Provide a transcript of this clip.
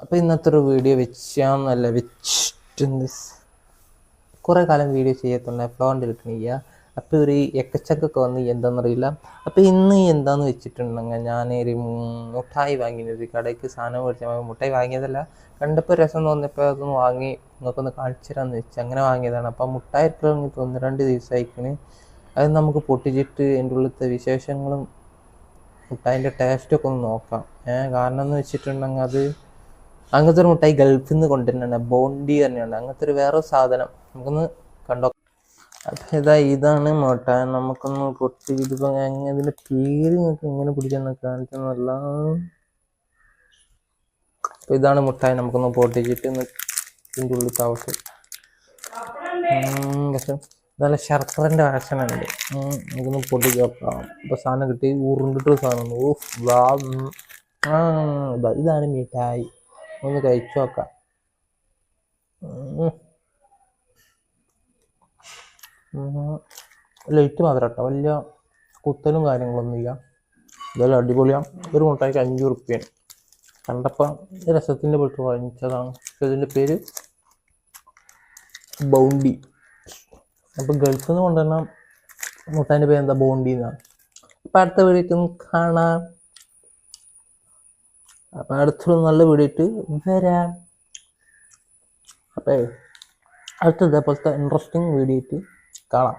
അപ്പോൾ ഇന്നത്തെ ഒരു വീഡിയോ വെച്ചാന്നല്ല വെച്ചിട്ട് കുറേ കാലം വീഡിയോ ചെയ്യത്തുണ്ട് ഫ്ലോണ്ട് എടുക്കണില്ല. അപ്പോൾ ഒരു എക്കച്ചക്കൊക്കെ വന്ന് എന്താണെന്നറിയില്ല. അപ്പോൾ ഇന്ന് എന്താണെന്ന് വെച്ചിട്ടുണ്ടെങ്കിൽ ഞാനൊരു മുട്ടായി വാങ്ങിയത് കടയ്ക്ക് സാധനം മേടിച്ച മുട്ടായി വാങ്ങിയതല്ല, കണ്ടപ്പോൾ രസം തോന്നിയപ്പോൾ അതൊന്ന് വാങ്ങി നിങ്ങൾക്കൊന്ന് കാണിച്ചു തരാമെന്ന് വെച്ച് അങ്ങനെ വാങ്ങിയതാണ്. അപ്പോൾ മുട്ടായി തുടങ്ങിയിട്ട് 1-2 ദിവസമായിക്കണ്. അത് നമുക്ക് പൊട്ടിച്ചിട്ട് എൻ്റെ ഉള്ളിലത്തെ വിശേഷങ്ങളും മുട്ടായിൻ്റെ ടേസ്റ്റൊക്കെ ഒന്ന് നോക്കാം. കാരണം എന്ന് വെച്ചിട്ടുണ്ടെങ്കിൽ അത് അങ്ങനത്തെ ഒരു മുട്ടായി ഗൾഫിൽ നിന്ന് കൊണ്ടുവരുന്നുണ്ട്, ബോണ്ടി തന്നെയുണ്ട്. അങ്ങനത്തെ ഒരു വേറെ സാധനം നമുക്കൊന്ന് കണ്ടോ. അപ്പം ഇതാണ് മുട്ടായി. നമുക്കൊന്ന് പൊട്ടി ഇതിപ്പോൾ ഇതിൻ്റെ പേര് നിങ്ങൾക്ക് എങ്ങനെ പിടിക്കാന്ന് കാണിച്ചെന്നല്ല. അപ്പം ഇതാണ് മുട്ടായി. നമുക്കൊന്ന് പൊട്ടിച്ചിട്ട് ഇതിൻ്റെ ഉള്ളിൽ താവട്ടെ. പക്ഷെ നല്ല ശർക്കരൻ്റെ വാസനയുണ്ട്. നമുക്കൊന്ന് പൊട്ടിച്ച് വെക്കാം. ഇപ്പോൾ സാധനം കിട്ടി ഉരുണ്ടിട്ട് സാധനം. ഇതാണ് മിഠായി. ഒന്ന് കഴിച്ചു നോക്കാം. ലൈറ്റ് മാത്രം കേട്ടോ, വലിയ കുത്തലും കാര്യങ്ങളൊന്നും ഇല്ല. ഇതെല്ലാം അടിപൊളിയാണ്. ഒരു മുട്ടായിക്ക് 5 റുപ്യാണ്. കണ്ടപ്പോൾ രസത്തിൻ്റെ പെട്ട് വാങ്ങിച്ചതാണ്. ഇതിൻ്റെ പേര് ബൗണ്ടി. അപ്പോൾ ഗൾഫിൽ നിന്ന് കൊണ്ടുവന്ന മുട്ടായിൻ്റെ പേര് എന്താ, ബോണ്ടി എന്നാണ്. അപ്പം അടുത്ത വീഡിയോക്ക് കാണാം. അപ്പം അടുത്തൊരു നല്ല വീഡിയോ ഇട്ട് വരാം. അപ്പം അടുത്ത ഇതേപോലത്തെ ഇൻട്രസ്റ്റിംഗ് വീഡിയോ ഇട്ട് കാണാം.